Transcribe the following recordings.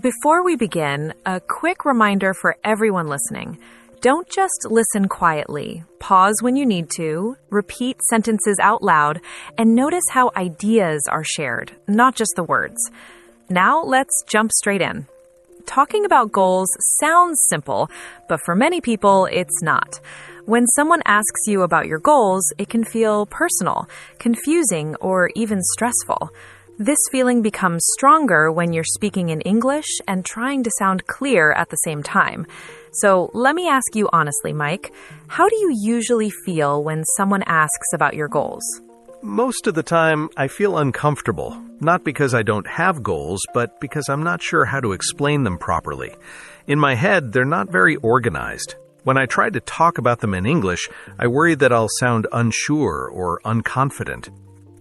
Before we begin, a quick reminder for everyone listening. Don't just listen quietly. Pause when you need to, repeat sentences out loud, and notice how ideas are shared, not just the words. Now let's jump straight in. Talking about goals sounds simple, but for many people, it's not. When someone asks you about your goals, it can feel personal, confusing, or even stressful. This feeling becomes stronger when you're speaking in English and trying to sound clear at the same time. So let me ask you honestly, Mike, how do you usually feel when someone asks about your goals? Most of the time, I feel uncomfortable, not because I don't have goals, but because I'm not sure how to explain them properly. In my head, they're not very organized. When I try to talk about them in English, I worry that I'll sound unsure or unconfident.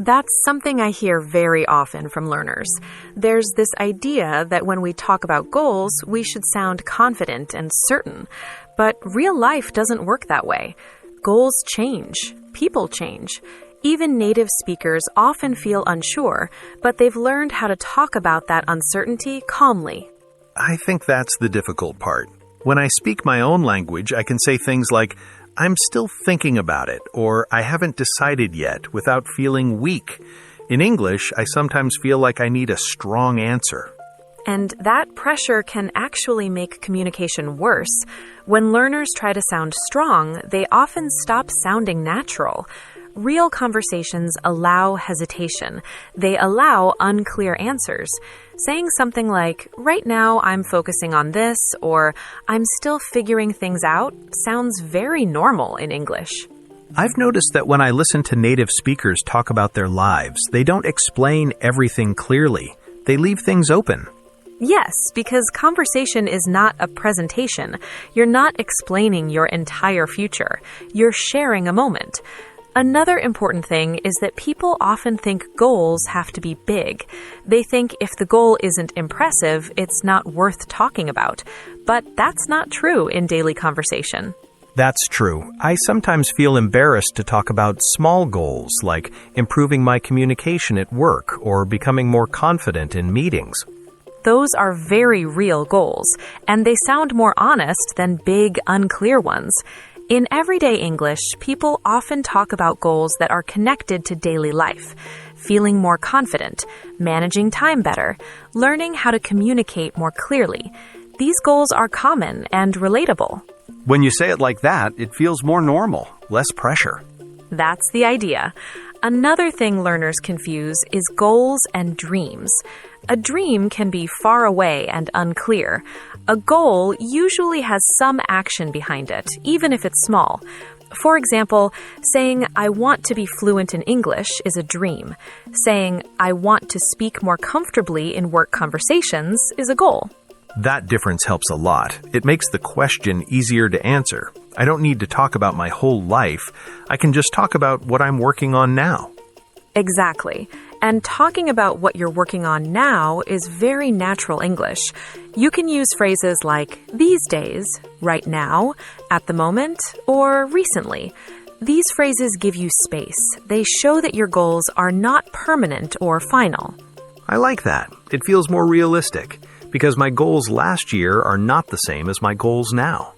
That's something I hear very often from learners. There's this idea that when we talk about goals, we should sound confident and certain. But real life doesn't work that way. Goals change. People change. Even native speakers often feel unsure, but they've learned how to talk about that uncertainty calmly. I think that's the difficult part. When I speak my own language, I can say things like, I'm still thinking about it, or I haven't decided yet, without feeling weak. In English, I sometimes feel like I need a strong answer. And that pressure can actually make communication worse. When learners try to sound strong, they often stop sounding natural. Real conversations allow hesitation. They allow unclear answers. Saying something like, right now I'm focusing on this, or I'm still figuring things out, sounds very normal in English. I've noticed that when I listen to native speakers talk about their lives, they don't explain everything clearly. They leave things open. Yes, because conversation is not a presentation. You're not explaining your entire future. You're sharing a moment. Another important thing is that people often think goals have to be big. They think if the goal isn't impressive, it's not worth talking about. But that's not true in daily conversation. That's true. I sometimes feel embarrassed to talk about small goals, like improving my communication at work or becoming more confident in meetings. Those are very real goals, and they sound more honest than big, unclear ones. In everyday English, people often talk about goals that are connected to daily life. Feeling more confident, managing time better, learning how to communicate more clearly. These goals are common and relatable. When you say it like that, it feels more normal, less pressure. That's the idea. Another thing learners confuse is goals and dreams. A dream can be far away and unclear. A goal usually has some action behind it, even if it's small. For example, saying, I want to be fluent in English is a dream. Saying, I want to speak more comfortably in work conversations is a goal. That difference helps a lot. It makes the question easier to answer. I don't need to talk about my whole life. I can just talk about what I'm working on now. Exactly. And talking about what you're working on now is very natural English. You can use phrases like these days, right now, at the moment, or recently. These phrases give you space. They show that your goals are not permanent or final. I like that. It feels more realistic, because my goals last year are not the same as my goals now.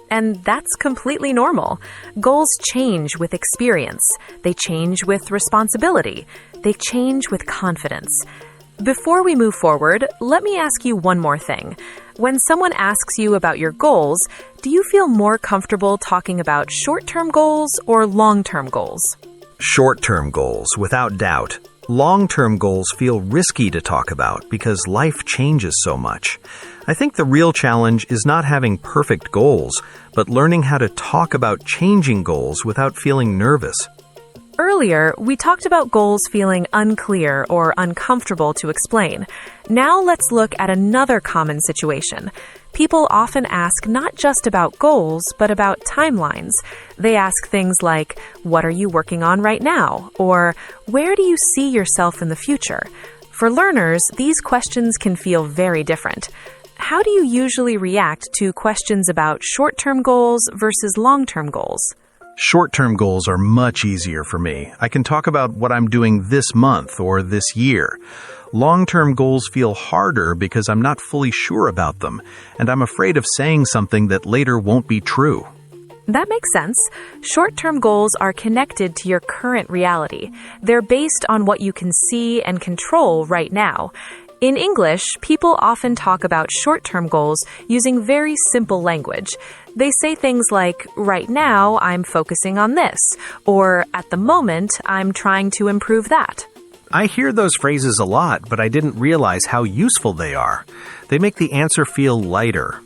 And that's completely normal. Goals change with experience. They change with responsibility. They change with confidence. Before we move forward, let me ask you one more thing. When someone asks you about your goals, do you feel more comfortable talking about short-term goals or long-term goals? Short-term goals, without doubt. Long-term goals feel risky to talk about because life changes so much. I think the real challenge is not having perfect goals, but learning how to talk about changing goals without feeling nervous. Earlier, we talked about goals feeling unclear or uncomfortable to explain. Now let's look at another common situation. People often ask not just about goals, but about timelines. They ask things like, what are you working on right now? Or, where do you see yourself in the future? For learners, these questions can feel very different. How do you usually react to questions about short-term goals versus long-term goals? Short-term goals are much easier for me. I can talk about what I'm doing this month or this year. Long-term goals feel harder because I'm not fully sure about them, and I'm afraid of saying something that later won't be true. That makes sense. Short-term goals are connected to your current reality. They're based on what you can see and control right now. In English, people often talk about short-term goals using very simple language. They say things like, right now, I'm focusing on this, or at the moment, I'm trying to improve that. I hear those phrases a lot, but I didn't realize how useful they are. They make the answer feel lighter.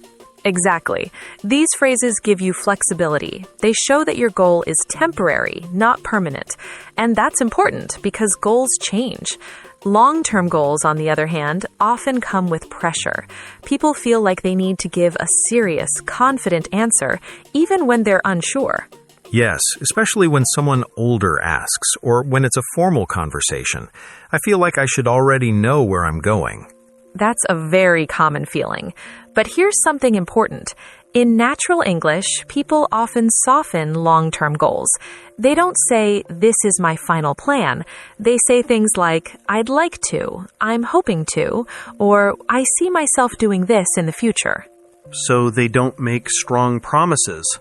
Exactly. These phrases give you flexibility. They show that your goal is temporary, not permanent. And that's important because goals change. Long-term goals, on the other hand, often come with pressure. People feel like they need to give a serious, confident answer, even when they're unsure. Yes, especially when someone older asks, or when it's a formal conversation. I feel like I should already know where I'm going. That's a very common feeling. But here's something important. In natural English, people often soften long-term goals. They don't say, this is my final plan. They say things like, I'd like to, I'm hoping to, or I see myself doing this in the future. So they don't make strong promises.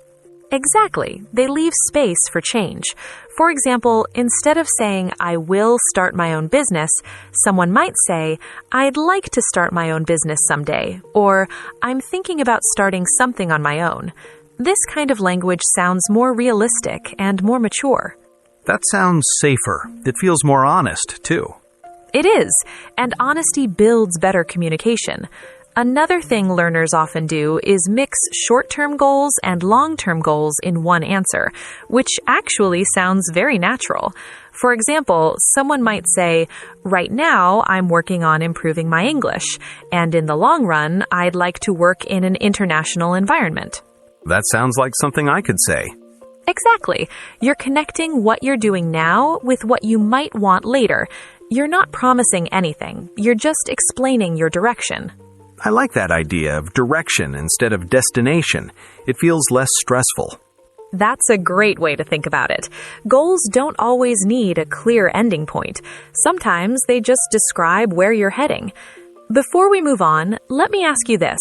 Exactly. They leave space for change. For example, instead of saying, I will start my own business, someone might say, I'd like to start my own business someday, or I'm thinking about starting something on my own. This kind of language sounds more realistic and more mature. That sounds safer. It feels more honest, too. It is, and honesty builds better communication. Another thing learners often do is mix short-term goals and long-term goals in one answer, which actually sounds very natural. For example, someone might say, right now I'm working on improving my English, and in the long run, I'd like to work in an international environment. That sounds like something I could say. Exactly. You're connecting what you're doing now with what you might want later. You're not promising anything. You're just explaining your direction. I like that idea of direction instead of destination. It feels less stressful. That's a great way to think about it. Goals don't always need a clear ending point. Sometimes they just describe where you're heading. Before we move on, let me ask you this.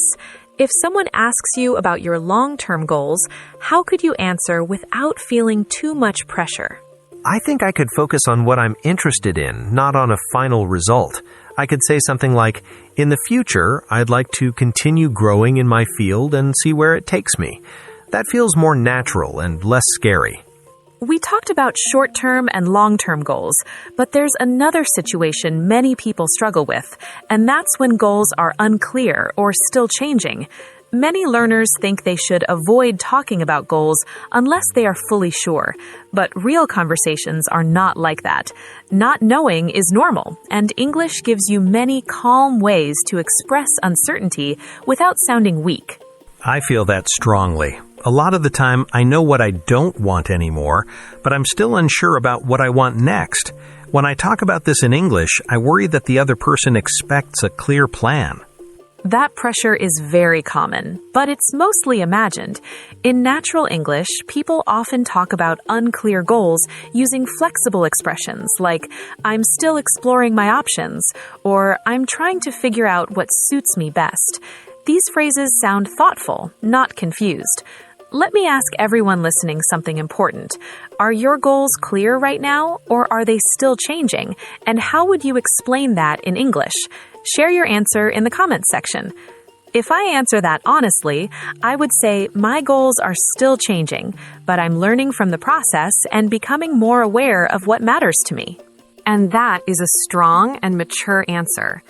If someone asks you about your long-term goals, how could you answer without feeling too much pressure? I think I could focus on what I'm interested in, not on a final result. I could say something like, in the future, I'd like to continue growing in my field and see where it takes me. That feels more natural and less scary. We talked about short-term and long-term goals, but there's another situation many people struggle with, and that's when goals are unclear or still changing. Many learners think they should avoid talking about goals unless they are fully sure, but real conversations are not like that. Not knowing is normal, and English gives you many calm ways to express uncertainty without sounding weak. I feel that strongly. A lot of the time, I know what I don't want anymore, but I'm still unsure about what I want next. When I talk about this in English, I worry that the other person expects a clear plan. That pressure is very common, but it's mostly imagined. In natural English, people often talk about unclear goals using flexible expressions like, I'm still exploring my options, or I'm trying to figure out what suits me best. These phrases sound thoughtful, not confused. Let me ask everyone listening something important. Are your goals clear right now, or are they still changing? And how would you explain that in English? Share your answer in the comments section. If I answer that honestly, I would say my goals are still changing, but I'm learning from the process and becoming more aware of what matters to me. And that is a strong and mature answer.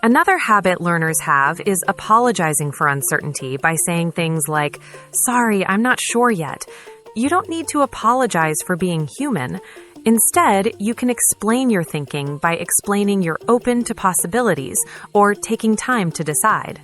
Another habit learners have is apologizing for uncertainty by saying things like, sorry, I'm not sure yet. You don't need to apologize for being human. Instead, you can explain your thinking by explaining you're open to possibilities or taking time to decide.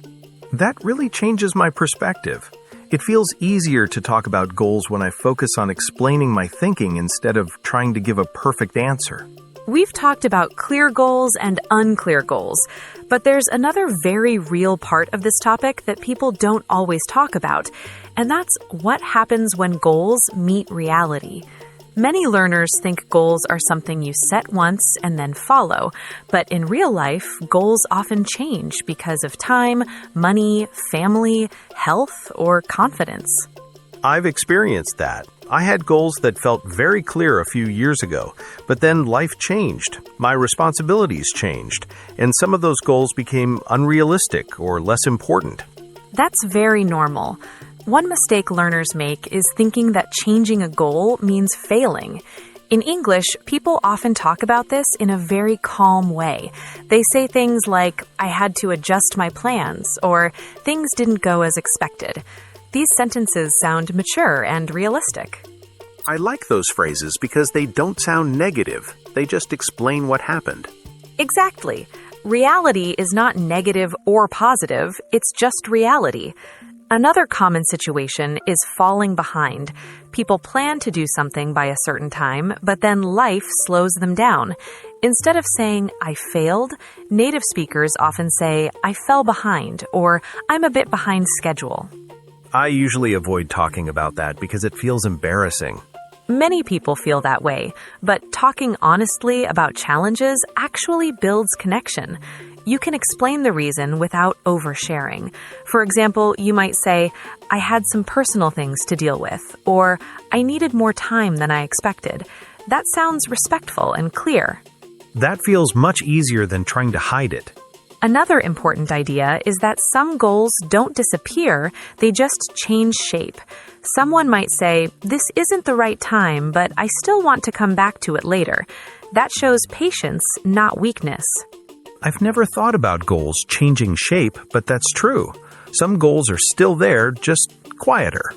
That really changes my perspective. It feels easier to talk about goals when I focus on explaining my thinking instead of trying to give a perfect answer. We've talked about clear goals and unclear goals, But there's another very real part of this topic that people don't always talk about, and that's what happens when goals meet reality. Many learners think goals are something you set once and then follow, but in real life, goals often change because of time, money, family, health, or confidence. I've experienced that. I had goals that felt very clear a few years ago, but then life changed. My responsibilities changed, and some of those goals became unrealistic or less important. That's very normal. One mistake learners make is thinking that changing a goal means failing. In English, people often talk about this in a very calm way. They say things like, "I had to adjust my plans," or "things didn't go as expected." These sentences sound mature and realistic. I like those phrases because they don't sound negative. They just explain what happened. Exactly. Reality is not negative or positive, it's just reality. Another common situation is falling behind. People plan to do something by a certain time, but then life slows them down. Instead of saying, "I failed," native speakers often say, "I fell behind," or "I'm a bit behind schedule." I usually avoid talking about that because it feels embarrassing. Many people feel that way, but talking honestly about challenges actually builds connection. You can explain the reason without oversharing. For example, you might say, "I had some personal things to deal with," or "I needed more time than I expected." That sounds respectful and clear. That feels much easier than trying to hide it. Another important idea is that some goals don't disappear, they just change shape. Someone might say, "This isn't the right time, but I still want to come back to it later." That shows patience, not weakness. I've never thought about goals changing shape, but that's true. Some goals are still there, just quieter.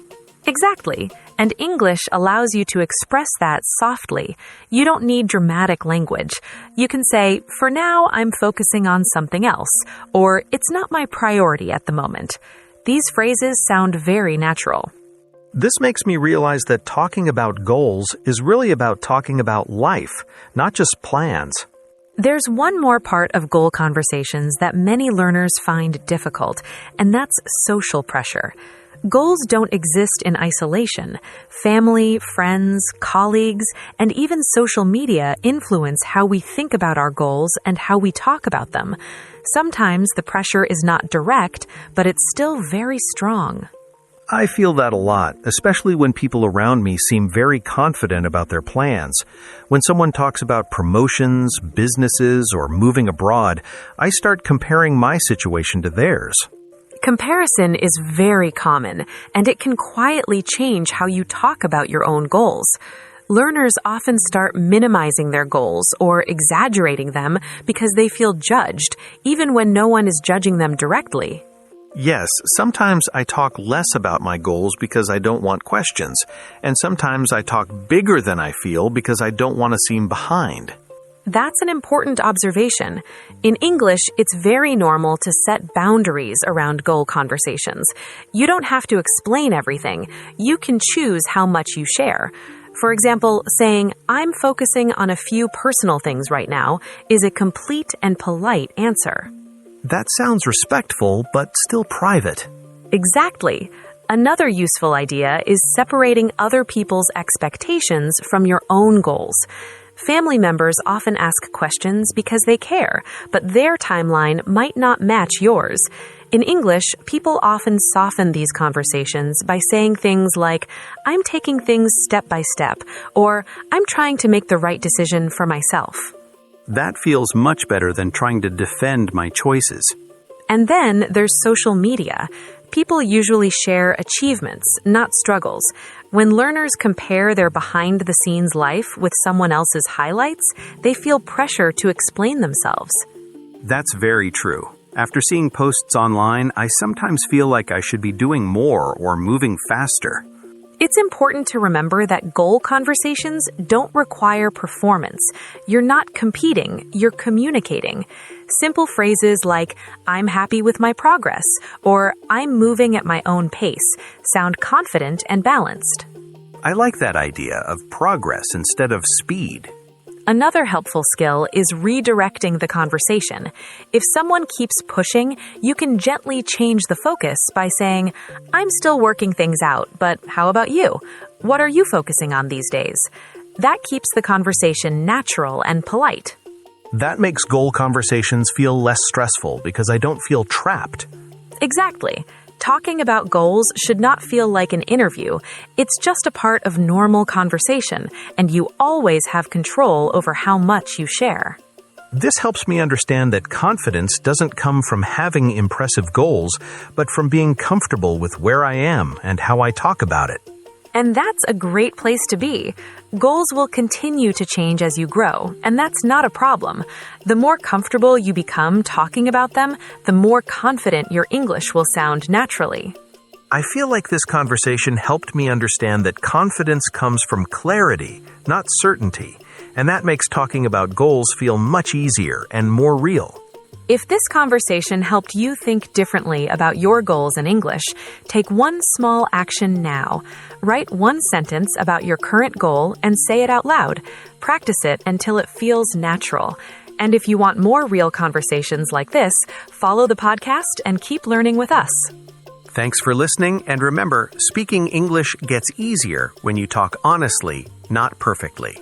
Exactly. And English allows you to express that softly. You don't need dramatic language. You can say, "For now, I'm focusing on something else," or "It's not my priority at the moment." These phrases sound very natural. This makes me realize that talking about goals is really about talking about life, not just plans. There's one more part of goal conversations that many learners find difficult, and that's social pressure. Goals don't exist in isolation. Family, friends, colleagues, and even social media influence how we think about our goals and how we talk about them. Sometimes the pressure is not direct, but it's still very strong. I feel that a lot, especially when people around me seem very confident about their plans. When someone talks about promotions, businesses, or moving abroad, I start comparing my situation to theirs. Comparison is very common, and it can quietly change how you talk about your own goals. Learners often start minimizing their goals or exaggerating them because they feel judged, even when no one is judging them directly. Yes, sometimes I talk less about my goals because I don't want questions, and sometimes I talk bigger than I feel because I don't want to seem behind. That's an important observation. In English, it's very normal to set boundaries around goal conversations. You don't have to explain everything. You can choose how much you share. For example, saying, "I'm focusing on a few personal things right now," is a complete and polite answer. That sounds respectful, but still private. Exactly. Another useful idea is separating other people's expectations from your own goals. Family members often ask questions because they care, but their timeline might not match yours. In English, people often soften these conversations by saying things like, "I'm taking things step by step," or "I'm trying to make the right decision for myself." That feels much better than trying to defend my choices. And then there's social media. People usually share achievements, not struggles. When learners compare their behind-the-scenes life with someone else's highlights, they feel pressure to explain themselves. That's very true. After seeing posts online, I sometimes feel like I should be doing more or moving faster. It's important to remember that goal conversations don't require performance. You're not competing, you're communicating. Simple phrases like, "I'm happy with my progress," or "I'm moving at my own pace," sound confident and balanced. I like that idea of progress instead of speed. Another helpful skill is redirecting the conversation. If someone keeps pushing, you can gently change the focus by saying, "I'm still working things out, but how about you? What are you focusing on these days?" That keeps the conversation natural and polite. That makes goal conversations feel less stressful because I don't feel trapped. Exactly. Talking about goals should not feel like an interview. It's just a part of normal conversation, and you always have control over how much you share. This helps me understand that confidence doesn't come from having impressive goals, but from being comfortable with where I am and how I talk about it. And that's a great place to be. Goals will continue to change as you grow, and that's not a problem. The more comfortable you become talking about them, the more confident your English will sound naturally. I feel like this conversation helped me understand that confidence comes from clarity, not certainty, and that makes talking about goals feel much easier and more real. If this conversation helped you think differently about your goals in English, take one small action now. Write one sentence about your current goal and say it out loud. Practice it until it feels natural. And if you want more real conversations like this, follow the podcast and keep learning with us. Thanks for listening, and remember, speaking English gets easier when you talk honestly, not perfectly.